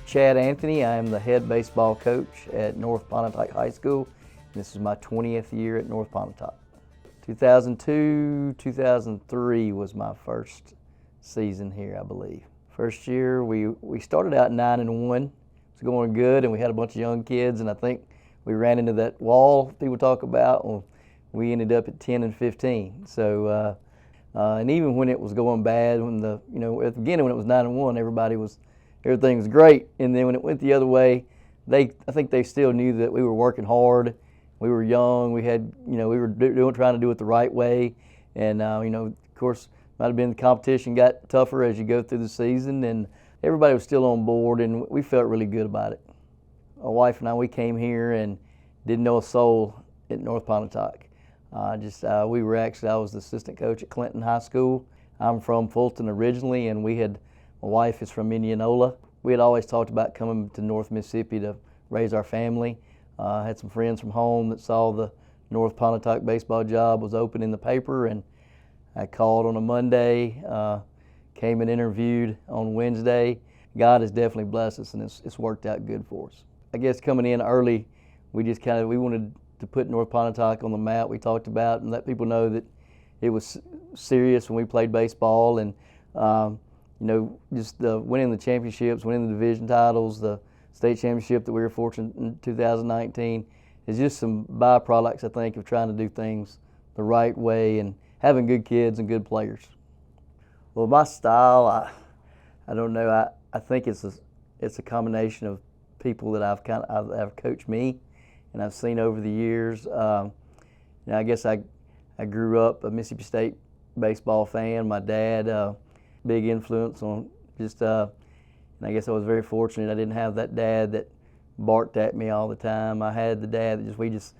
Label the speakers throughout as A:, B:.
A: Chad Anthony. I am the head baseball coach at North Pontotoc High School. This is my 20th year at North Pontotoc. 2002, 2003 was my first season here, I believe. First year, we started out 9-1. It was going good, and we had a bunch of young kids, and I think we ran into that wall people talk about. Well, we ended up at 10-15. So, and even when it was going bad, when at the beginning when it was 9-1, everything was great, and then when it went the other way, I think they still knew that we were working hard. We were young. We had, we were trying to do it the right way, and of course, might have been the competition got tougher as you go through the season, and everybody was still on board, and we felt really good about it. My wife and I, we came here and didn't know a soul at North Pontotoc. I was the assistant coach at Clinton High School. I'm from Fulton originally, and my wife is from Indianola. We had always talked about coming to North Mississippi to raise our family. I had some friends from home that saw the North Pontotoc baseball job was open in the paper, and I called on a Monday, came and interviewed on Wednesday. God has definitely blessed us, and it's worked out good for us. I guess coming in early, we wanted to put North Pontotoc on the map. We talked about and let people know that it was serious when we played baseball, and just winning the championships, winning the division titles, the state championship that we were fortunate in 2019 is just some byproducts, I think, of trying to do things the right way and having good kids and good players. Well, my style, I don't know. I think it's a combination of people that have coached me and I've seen over the years. I guess I grew up a Mississippi State baseball fan. My dad, big influence on just, and I guess I was very fortunate. I didn't have that dad that barked at me all the time. I had the dad that we just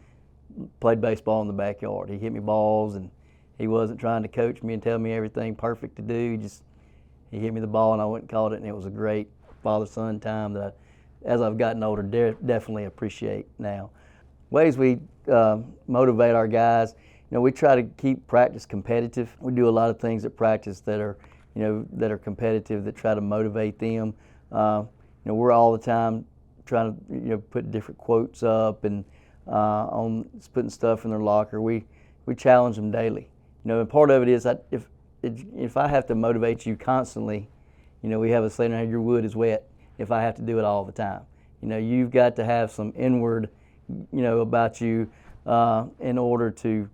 A: played baseball in the backyard. He hit me balls, and he wasn't trying to coach me and tell me everything perfect to do. He hit me the ball, and I went and caught it, and it was a great father-son time that as I've gotten older, definitely appreciate now. Ways we motivate our guys, we try to keep practice competitive. We do a lot of things at practice that are competitive, that try to motivate them. We're all the time trying to put different quotes up and on putting stuff in their locker. We challenge them daily. And part of it is if I have to motivate you constantly, we have a saying here, your wood is wet. If I have to do it all the time, you've got to have some inward, about you in order to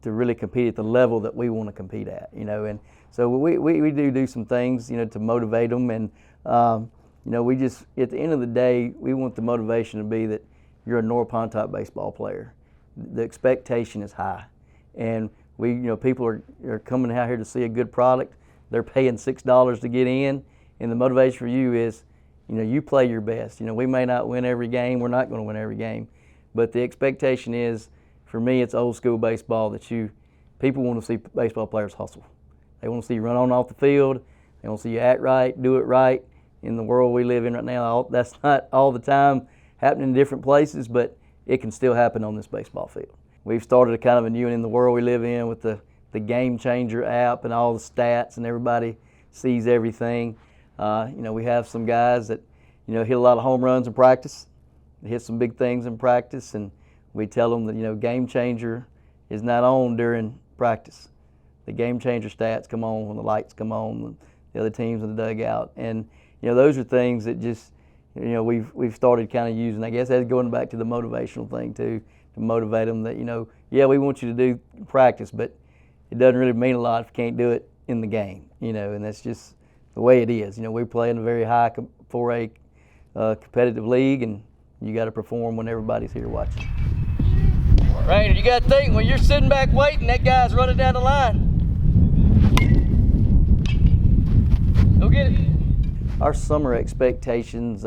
A: really compete at the level that we want to compete at, and so we do some things, to motivate them, and we just, at the end of the day, we want the motivation to be that you're a North Pontotoc baseball player. The expectation is high, and people are coming out here to see a good product. They're paying $6 to get in, and the motivation for you is, you play your best. We may not win every game. We're not going to win every game, but the expectation is, for me, it's old school baseball that people want to see baseball players hustle. They want to see you run on off the field. They want to see you act right, do it right. In the world we live in right now, that's not all the time happening in different places, but it can still happen on this baseball field. We've started a kind of a new one in the world we live in with the Game Changer app and all the stats, and everybody sees everything. We have some guys that, hit a lot of home runs in practice, hit some big things in practice, and we tell them that, Game Changer is not on during practice. The Game Changer stats come on when the lights come on, the other teams in the dugout. And, those are things that just, we've started kind of using. I guess that's going back to the motivational thing too, to motivate them that, we want you to do practice, but it doesn't really mean a lot if you can't do it in the game, and that's just the way it is. We play in a very high 4A competitive league, and you got to perform when everybody's here watching. Rainer, you got to think, when you're sitting back waiting, that guy's running down the line. Go get it. Our summer expectations,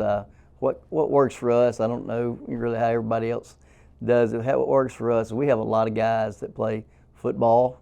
A: what works for us, I don't know really how everybody else does it. How it works for us, we have a lot of guys that play football.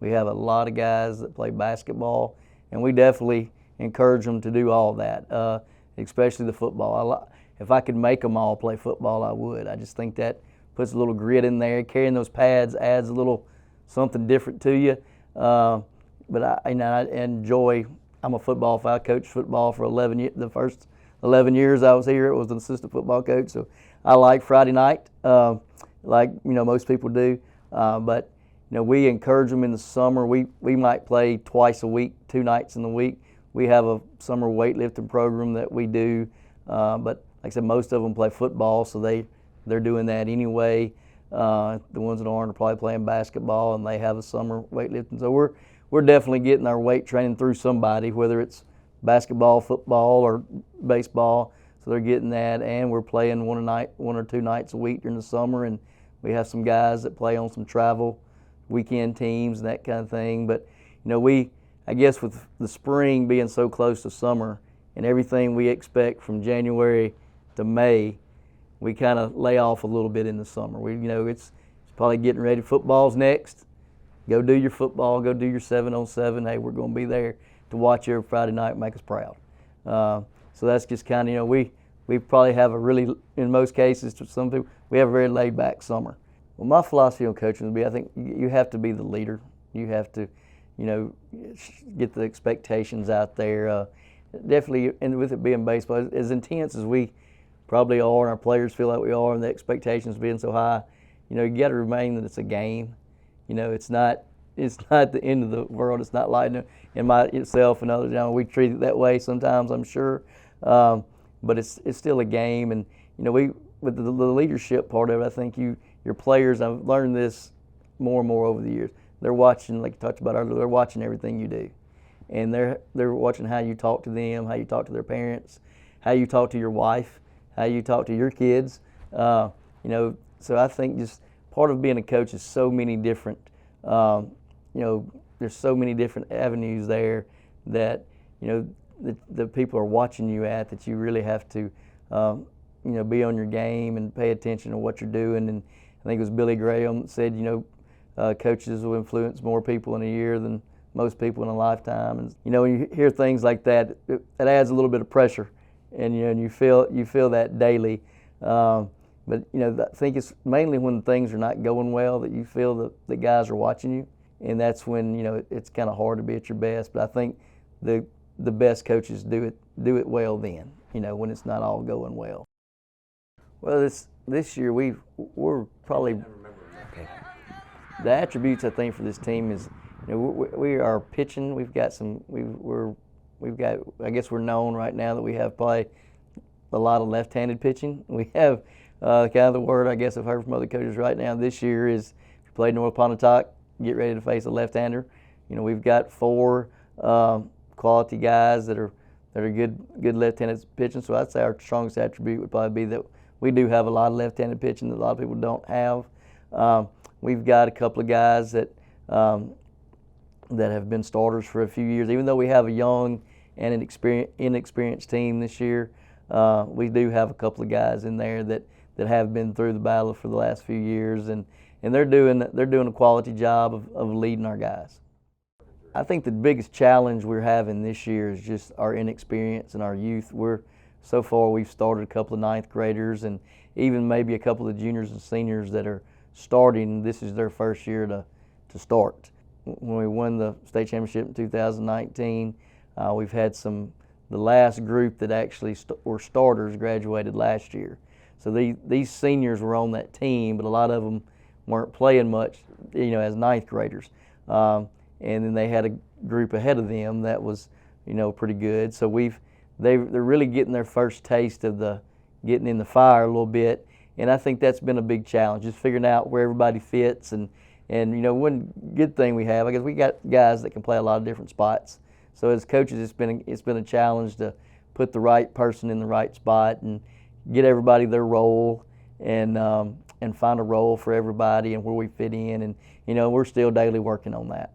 A: We have a lot of guys that play basketball, and we definitely encourage them to do all that, especially the football. If I could make them all play football, I would. I just think that puts a little grit in there. Carrying those pads adds a little something different to you. But I enjoy. I'm a football fan. I coached football for 11 years, the first 11 years I was here, I was an assistant football coach, so I like Friday night, like most people do. But we encourage them in the summer. We might play twice a week, 2 nights in the week. We have a summer weightlifting program that we do, but like I said, most of them play football, so they're doing that anyway. The ones that aren't are probably playing basketball, and they have a summer weightlifting. So we're definitely getting our weight training through somebody, whether it's basketball, football, or baseball. So they're getting that, and we're playing 1 or 2 nights a week during the summer, and we have some guys that play on some travel weekend teams and that kind of thing. But I guess with the spring being so close to summer and everything we expect from January to May, we kind of lay off a little bit in the summer. It's probably getting ready. Football's next. Go do your football. Go do your 7-on-7. Hey, we're going to be there to watch you every Friday night and make us proud. So that's just kind of, we probably have a really, in most cases, to some people, we have a very laid-back summer. Well, my philosophy on coaching would be, I think you have to be the leader. You have to, get the expectations out there. Definitely, and with it being baseball, as intense as we probably are, and our players feel like we are, and the expectations being so high, you got to remain that it's a game. It's not the end of the world. It's not like in myself and others. We treat it that way sometimes, I'm sure, but it's still a game. And with the leadership part of it, I think your players. I've learned this more and more over the years. They're watching, like you talked about earlier. They're watching everything you do, and they're watching how you talk to them, how you talk to their parents, how you talk to your wife, how you talk to your kids. So I think just part of being a coach is so many different. There's so many different avenues there that the people are watching you at, that you really have to be on your game and pay attention to what you're doing. And I think it was Billy Graham that said coaches will influence more people in a year than most people in a lifetime. And when you hear things like that, it adds a little bit of pressure, and you feel that daily. But I think it's mainly when things are not going well that you feel that the guys are watching you, and that's when it's kind of hard to be at your best. But I think the best coaches do it well then, when it's not all going well. Well, this year we're probably the attributes I think for this team is we are pitching. We've got I guess we're known right now that we have probably a lot of left-handed pitching. We have kind of the word I guess I've heard from other coaches right now this year is if you play North Pontotoc, get ready to face a left-hander. We've got 4 quality guys that are good left-handed pitching. So I'd say our strongest attribute would probably be that we do have a lot of left-handed pitching that a lot of people don't have. We've got a couple of guys that have been starters for a few years. Even though we have a young and an inexperienced team this year, we do have a couple of guys in there that have been through the battle for the last few years, and they're doing a quality job of leading our guys. I think the biggest challenge we're having this year is just our inexperience and our youth. So far we've started a couple of 9th graders and even maybe a couple of juniors and seniors that are starting. This is their first year to start. When we won the state championship in 2019, we've had the last group that actually were starters graduated last year. So these seniors were on that team, but a lot of them weren't playing much, as 9th graders. And then they had a group ahead of them that was, pretty good. So they're really getting their first taste of getting in the fire a little bit. And I think that's been a big challenge, just figuring out where everybody fits. And one good thing we have, I guess we got guys that can play a lot of different spots. So as coaches, it's been a challenge to put the right person in the right spot and get everybody their role and find a role for everybody and where we fit in. And we're still daily working on that.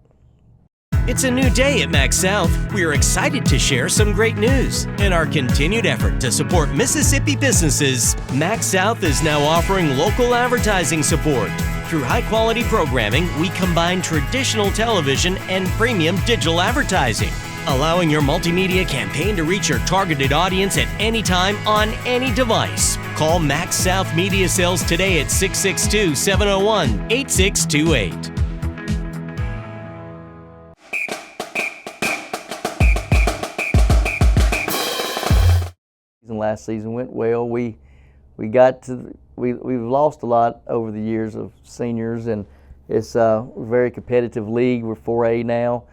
B: It's a new day at MaxxSouth. We are excited to share some great news. In our continued effort to support Mississippi businesses, MaxxSouth is now offering local advertising support. Through high-quality programming, we combine traditional television and premium digital advertising, allowing your multimedia campaign to reach your targeted audience at any time on any device. Call MaxxSouth Media Sales today at 662-701-8628.
A: last season went well. We've lost a lot over the years of seniors, and it's a very competitive league. We're 4A now.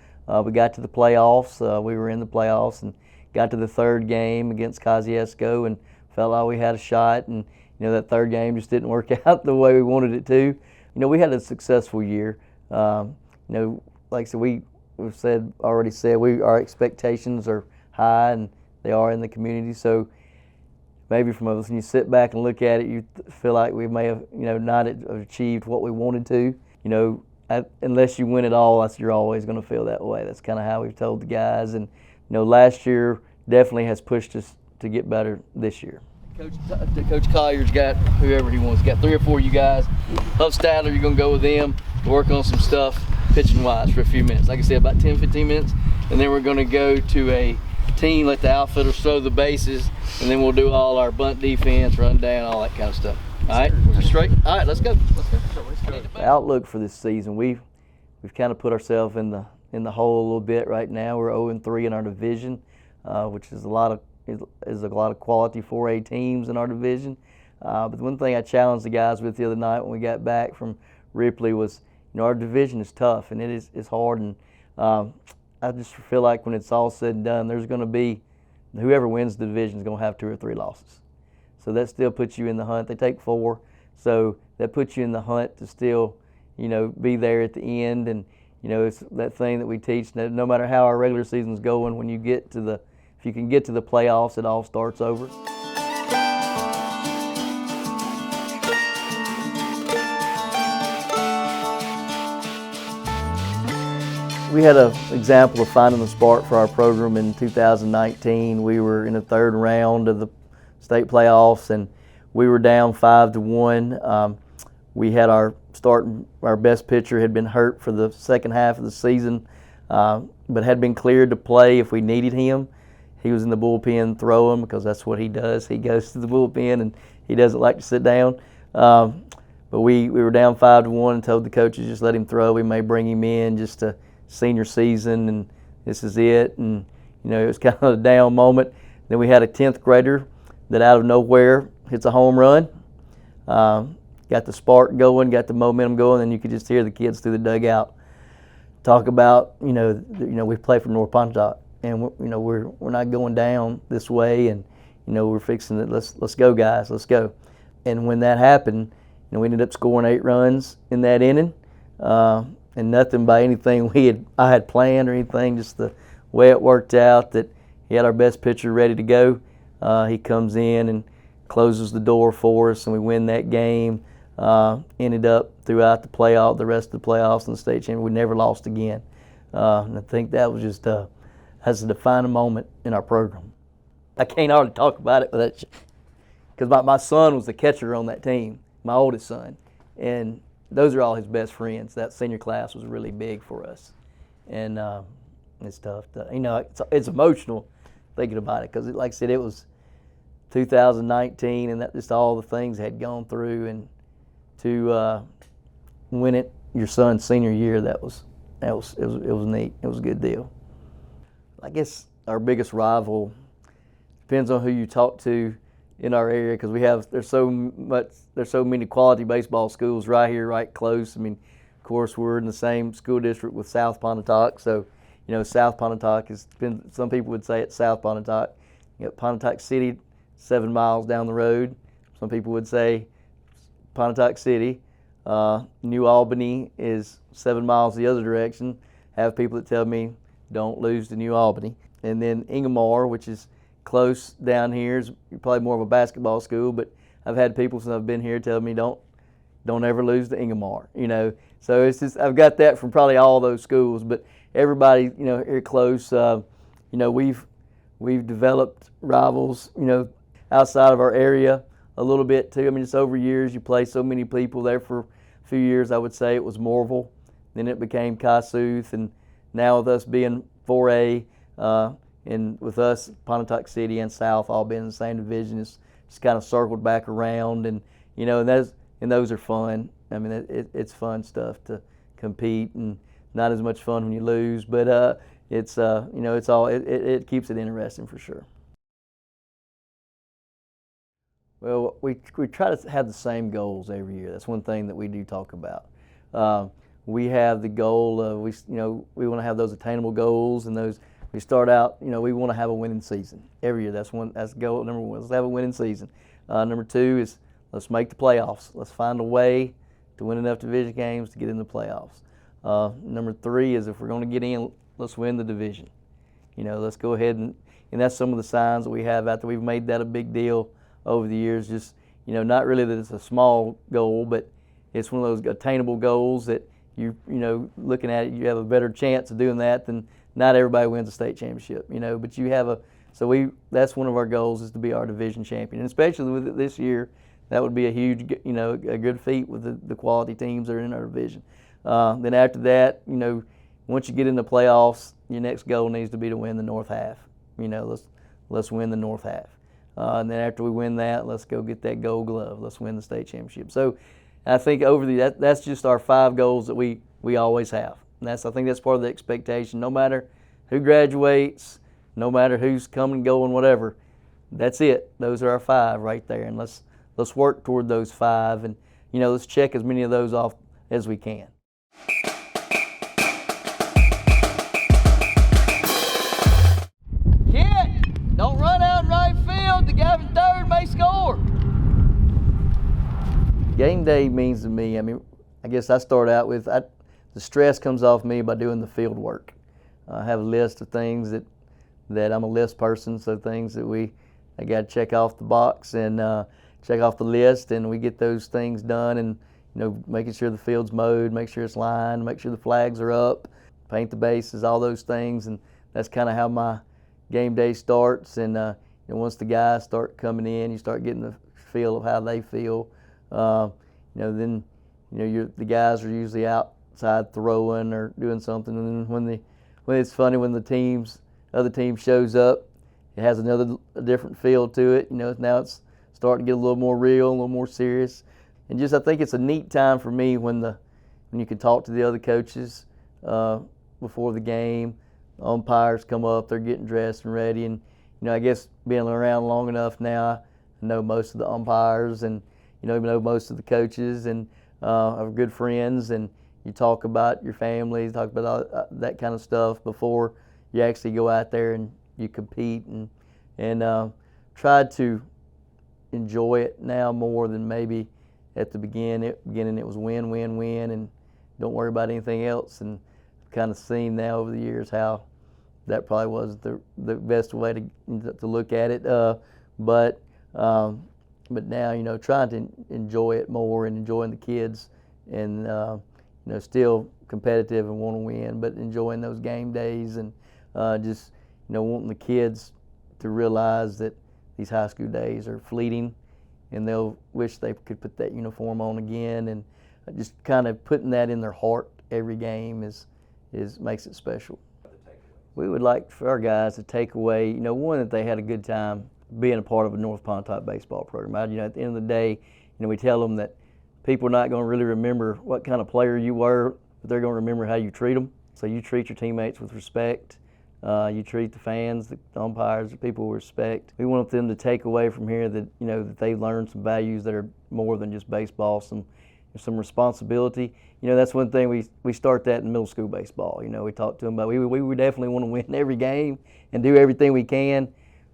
A: We got to the playoffs. We were in the playoffs and got to the third game against Kosciuszko and felt like we had a shot. And that third game just didn't work out the way we wanted it to. We had a successful year. Like I said, we've already said our expectations are high, and they are in the community. So maybe from us, when you sit back and look at it, you feel like we may have not achieved what we wanted to. Unless you win it all, you're always going to feel that way. That's kind of how we've told the guys. And last year definitely has pushed us to get better this year. Coach Collier's got whoever he wants. He's got 3 or 4 of you guys. Huff Stadler, you're going to go with them to work on some stuff pitching-wise for a few minutes. Like I said, about 10, 15 minutes. And then we're going to go to a team, let the outfiters throw the bases, and then we'll do all our bunt defense, run down, all that kind of stuff. All right? We're straight? All right, let's go. The outlook for this season, we've kind of put ourselves in the hole a little bit right now. We're 0-3 in our division, which is a lot of quality 4A teams in our division. But the one thing I challenged the guys with the other night when we got back from Ripley was, our division is tough and it's hard. And I just feel like when it's all said and done, there's going to be whoever wins the division is going to have 2 or 3 losses. So that still puts you in the hunt. They take 4, so that puts you in the hunt to still, be there at the end. And it's that thing that we teach. No matter how our regular season's going, when you get to if you can get to the playoffs, it all starts over. We had an example of finding the spark for our program in 2019. We were in the 3rd round of the state playoffs, and we were down 5-1. We had our best pitcher had been hurt for the second half of the season, but had been cleared to play if we needed him. He was in the bullpen throwing because that's what he does. He goes to the bullpen and he doesn't like to sit down. But we were down 5-1 and told the coaches just let him throw. We may bring him in just to senior season and this is it. And it was kind of a down moment. Then we had a 10th grader that out of nowhere hits a home run. Got the spark going, got the momentum going, and you could just hear the kids through the dugout talk about we play for North Pontotoc. And we're not going down this way, and we're fixing it. Let's go, guys. Let's go. And when that happened, we ended up scoring 8 runs in that inning, and nothing by anything I had planned or anything. Just the way it worked out that he had our best pitcher ready to go. He comes in and closes the door for us, and we win that game. Ended up throughout the rest of the playoffs and the state championship. We never lost again, and I think that was just. That's a defining moment in our program. I can't hardly talk about it because my son was the catcher on that team, my oldest son, and those are all his best friends. That senior class was really big for us, and it's tough. It's emotional thinking about it because, like I said, it was 2019, and that just all the things had gone through, and to win it your son's senior year, it was neat. It was a good deal. I guess our biggest rival depends on who you talk to in our area because there's so many quality baseball schools right here, right close. I mean, of course, we're in the same school district with South Pontotoc, so South Pontotoc some people would say it's South Pontotoc. Pontotoc City, 7 miles down the road. Some people would say Pontotoc City. New Albany is 7 miles the other direction. Have people that tell me don't lose to New Albany. And then Ingomar, which is close down here, is probably more of a basketball school, but I've had people since I've been here tell me don't ever lose to Ingomar. So it's just I've got that from probably all those schools, but everybody here close. We've developed rivals outside of our area a little bit too. I mean, it's over years. You play so many people there for a few years. I would say it was Morville, then it became MaxxSouth, and now with us being 4A, and with us, Pontotoc City and South all being in the same division, it's just kind of circled back around, and and those are fun. I mean, it's fun stuff to compete, and not as much fun when you lose, but it keeps it interesting for sure. Well, we try to have the same goals every year. That's one thing that we do talk about. We have the goal of we want to have those attainable goals, and those we start out. We want to have a winning season every year. That's goal number one. Let's have a winning season. Number two is let's make the playoffs. Let's find a way to win enough division games to get in the playoffs. Number three is if we're going to get in, let's win the division. Let's go ahead and that's some of the signs that we have out there. We've made that a big deal over the years. Just not really that it's a small goal, but it's one of those attainable goals that looking at it, you have a better chance of doing that than not everybody wins a state championship. But you have that's one of our goals is to be our division champion, and especially with it this year, that would be a huge a good feat with the quality teams that are in our division. Then after that, once you get in the playoffs, your next goal needs to be to win the North half. Let's win the North half. And then after we win that, let's go get that gold glove. Let's win the state championship. So I think that's just our 5 goals that we always have. And I think that's part of the expectation. No matter who graduates, no matter who's coming, going, whatever, that's it. Those are our 5 right there. And let's work toward those 5, and let's check as many of those off as we can. Don't run out in right field. The guy from third may score. Game day means to me, I guess I start out with, the stress comes off me by doing the field work. I have a list of things that I'm a list person, so things that I got to check off the box and check off the list, and we get those things done, and making sure the field's mowed, make sure it's lined, make sure the flags are up, paint the bases, all those things, and that's kind of how my game day starts. And once the guys start coming in, you start getting the feel of how they feel. Then the guys are usually outside throwing or doing something. And then when it's funny when the other team shows up, it has a different feel to it. Now it's starting to get a little more real, a little more serious. And I think it's a neat time for me when you can talk to the other coaches before the game. Umpires come up, they're getting dressed and ready, and I guess being around long enough now, I know most of the umpires and know most of the coaches, and are good friends, and you talk about your families, talk about all that kind of stuff before you actually go out there and you compete, and try to enjoy it now more than maybe at the beginning. It was win, win, win, and don't worry about anything else. And kind of seen now over the years how that probably was the best way to look at it. But now trying to enjoy it more and enjoying the kids, and still competitive and want to win, but enjoying those game days, and just wanting the kids to realize that these high school days are fleeting, and they'll wish they could put that uniform on again, and just kind of putting that in their heart every game makes it special. We would like for our guys to take away, one, that they had a good time being a part of a North Pontotoc baseball program. At the end of the day, we tell them that people are not going to really remember what kind of player you were, but they're going to remember how you treat them. So you treat your teammates with respect. You treat the fans, the umpires, the people with respect. We want them to take away from here that that they learn some values that are more than just baseball, some responsibility. That's one thing we start that in middle school baseball. We talk to them about we definitely want to win every game and do everything we can,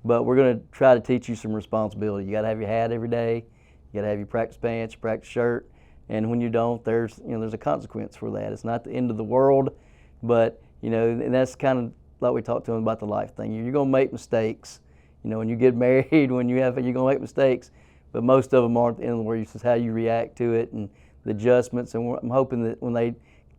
A: but we're going to try to teach you some responsibility. You got to have your hat every day. You got to have your practice pants, your practice shirt, and when you don't, there's a consequence for that. It's not the end of the world, but and that's kind of like we talked to them about the life thing. You're going to make mistakes. When you get married, you're going to make mistakes, but most of them aren't the end of the world. It's just how you react to it and the adjustments. And I'm hoping that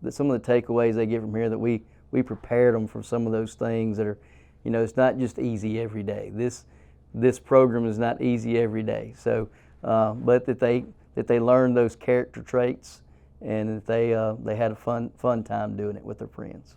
A: that some of the takeaways they get from here, that we prepared them for some of those things that are, it's not just easy every day. This program is not easy every day. So, but that they learn those character traits, and that they had a fun time doing it with their friends.